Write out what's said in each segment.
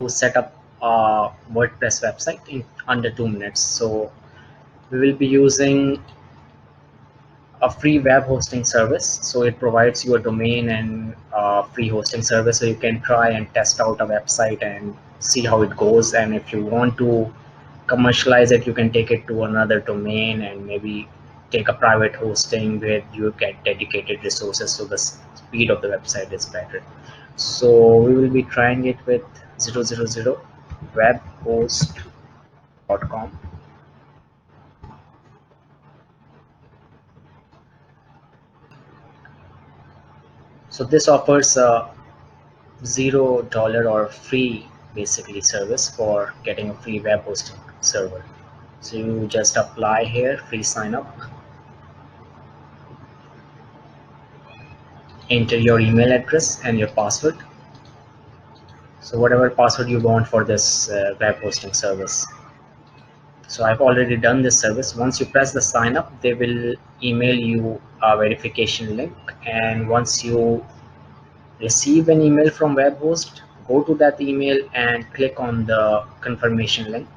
set up a WordPress website in under 2 minutes. So we will be using a free web hosting service. So it provides you a domain and free hosting service, so you can try and test out a website and see how it goes. And if you want to commercialize it, you can take it to another domain and maybe take a private hosting where you get dedicated resources, so the speed of the website is better. So we will be trying it with 000webhost.com. So this offers a $0 or free basically service for getting a free web hosting server. So you just apply here, free sign up, enter your email address and your password. So whatever password you want for this web hosting service. So I've already done this service. Once you press the sign up, they will email you a verification link, and once you receive an email from webhost, go to that email and click on the confirmation link.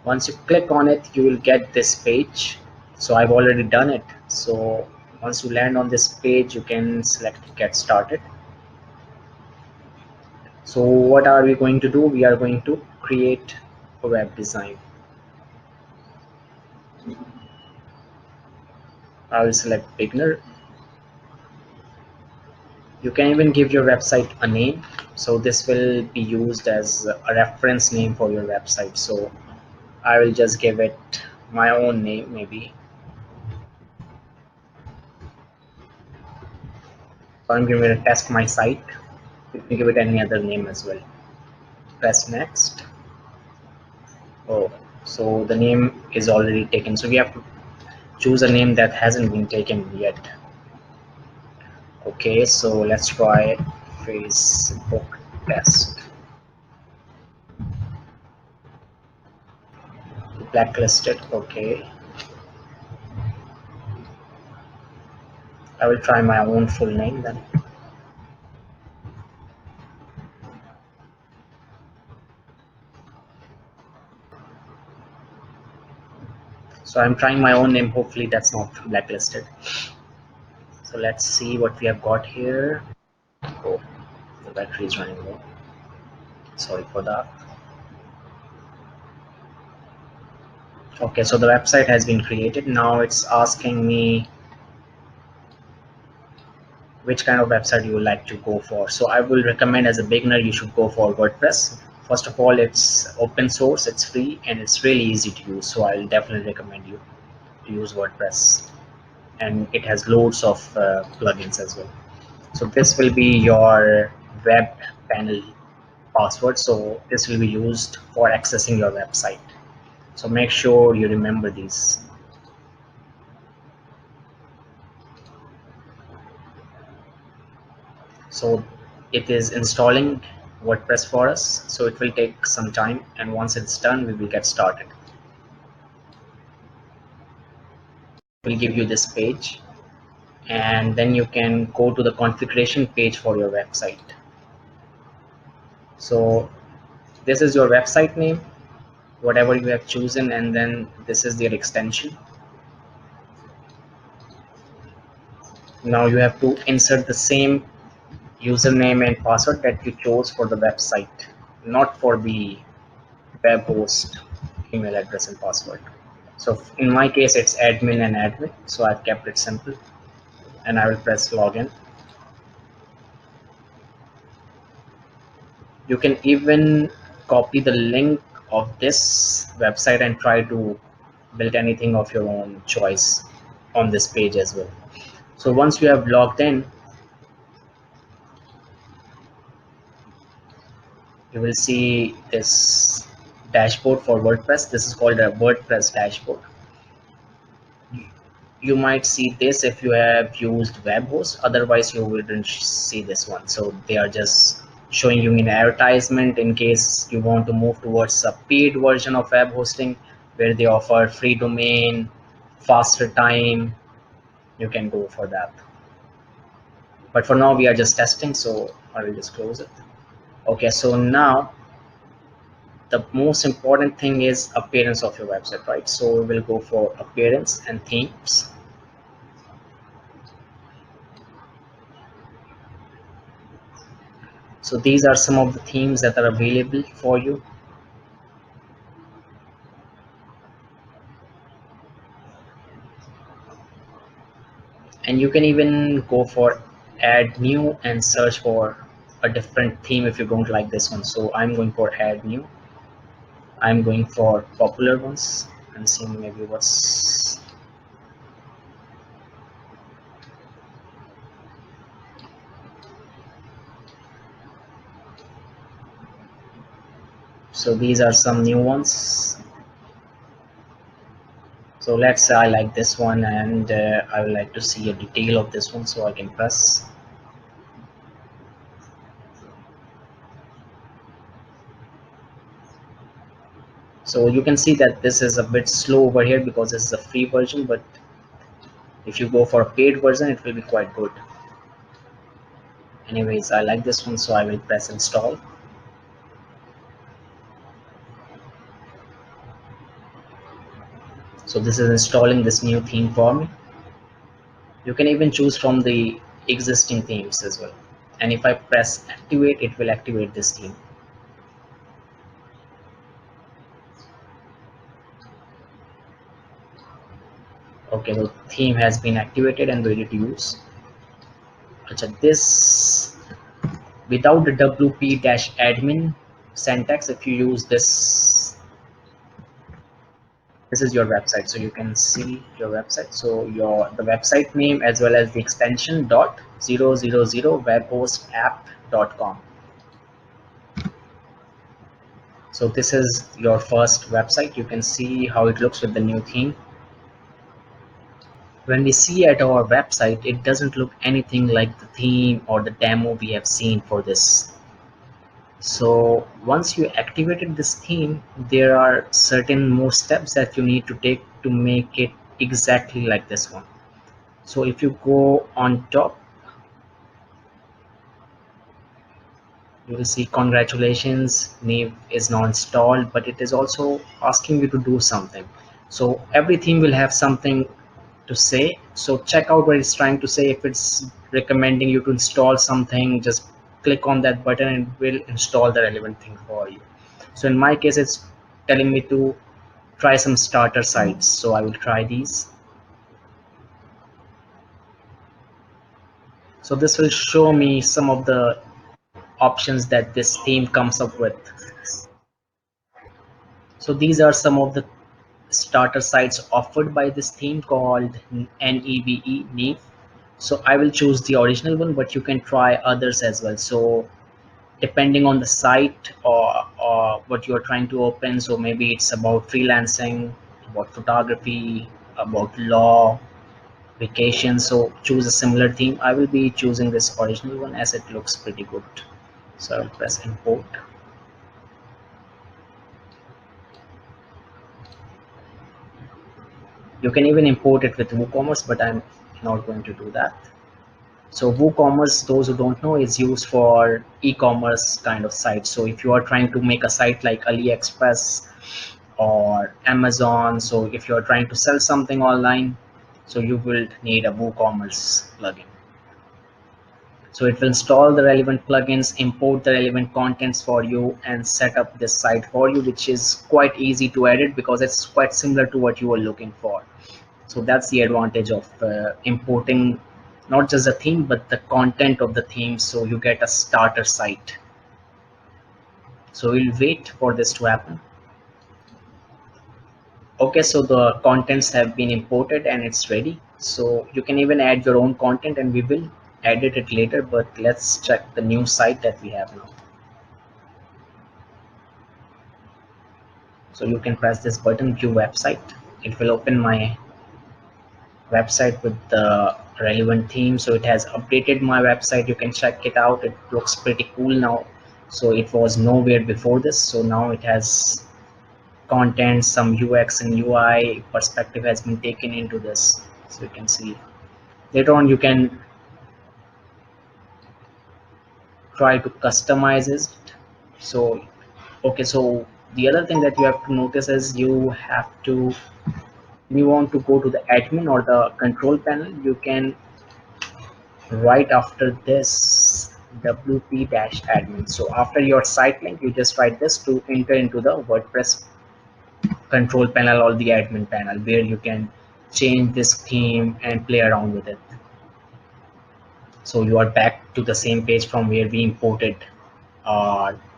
Once you click on it, you will get this page. So I've already done it. So once you land on this page, you can select get started. So what are we going to do? We are going to create a web design. I will select beginner. You can even give your website a name. So this will be used as a reference name for your website. So I will just give it my own name maybe. So I'm giving it a test my site. You can give it any other name as well. Press next. Oh, so the name is already taken. So we have to choose a name that hasn't been taken yet. Okay, so let's try Facebook test. Blacklisted. Okay. I will try my own full name then. So I'm trying my own name. Hopefully that's not blacklisted. So let's see what we have got here. Oh, the battery is running low. Sorry for that. Okay, so the website has been created. Now it's asking me which kind of website you would like to go for. So I will recommend, as a beginner, you should go for WordPress. First of all, it's open source, it's free, and it's really easy to use. So I'll definitely recommend you to use WordPress, and it has loads of plugins as well. So this will be your web panel password. So this will be used for accessing your website. So make sure you remember these. So it is installing WordPress for us, so it will take some time, and once it's done, we will get started. It will give you this page, and then you can go to the configuration page for your website. So this is your website name, whatever you have chosen, and then this is their extension. Now you have to insert the same username and password that you chose for the website, not for the web host email address and password. So in my case, it's admin and admin. So I've kept it simple, and I will press login. You can even copy the link of this website and try to build anything of your own choice on this page as well. So once you have logged in, you will see this dashboard for WordPress. This is called a WordPress dashboard. You might see this if you have used webhost, otherwise you wouldn't see this one. So they are just showing you an advertisement in case you want to move towards a paid version of web hosting where they offer free domain, faster time. You can go for that, but for now we are just testing, so I will just close it. Okay, so now the most important thing is appearance of your website, right? So we will go for appearance and themes. So these are some of the themes that are available for you. And you can even go for add new and search for a different theme if you don't like this one. So I'm going for add new. I'm going for popular ones and seeing maybe what's. So these are some new ones. So let's say I like this one, and I would like to see a detail of this one, so I can press. So you can see that this is a bit slow over here because this is a free version, but if you go for a paid version it will be quite good. Anyways, I like this one, so I will press install. So this is installing this new theme for me. You can even choose from the existing themes as well, and if I press activate, it will activate this theme. Okay, the theme has been activated and ready to use. This, without the wp-admin syntax, if you use this is your website, so you can see your website. So the website name as well as the extension dot 000 webhostapp.com. So this is your first website. You can see how it looks with the new theme. When we see at our website, it doesn't look anything like the theme or the demo we have seen for this. So once you activated this theme, there are certain more steps that you need to take to make it exactly like this one. So if you go on top, you will see congratulations, Nave is now installed, but it is also asking you to do something. So every theme will have something to say. So check out what it's trying to say. If it's recommending you to install something, just click on that button and it will install the relevant thing for you. So in my case, it's telling me to try some starter sites. So I will try these. So this will show me some of the options that this theme comes up with. So these are some of the starter sites offered by this theme called Neve. So I will choose the original one, but you can try others as well. So depending on the site or what you're trying to open, so maybe it's about freelancing, about photography, about law, vacation, so choose a similar theme. I will be choosing this original one as it looks pretty good. So I'll press import. You can even import it with WooCommerce, but I'm not going to do that. So WooCommerce, those who don't know, is used for e-commerce kind of sites. So if you are trying to make a site like AliExpress or Amazon, so if you are trying to sell something online, so you will need a WooCommerce plugin. So it will install the relevant plugins, import the relevant contents for you, and set up this site for you, which is quite easy to edit because it's quite similar to what you are looking for. So that's the advantage of importing not just the theme but the content of the theme, so you get a starter site. So we'll wait for this to happen. Okay, so the contents have been imported and it's ready. So you can even add your own content and we will edit it later, but let's check the new site that we have now. So you can press this button, view website. It will open my website with the relevant theme. So it has updated my website. You can check it out. It looks pretty cool now. So it was nowhere before this. So now it has content, some UX and UI perspective has been taken into this. So you can see later on you can try to customize it. So okay, so The other thing that you have to notice is you want to go to the admin or the control panel, you can write after this wp-admin. So after your site link, you just write this to enter into the WordPress control panel or the admin panel, where you can change this theme and play around with it. So you are back to the same page from where we imported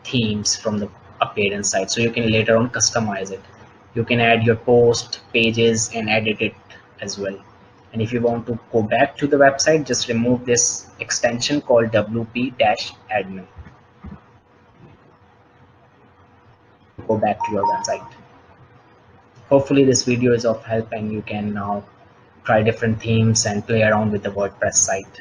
themes from the appearance site. So you can later on customize it. You can add your post pages and edit it as well. And if you want to go back to the website, just remove this extension called wp-admin. Go back to your website. Hopefully this video is of help and you can now try different themes and play around with the WordPress site.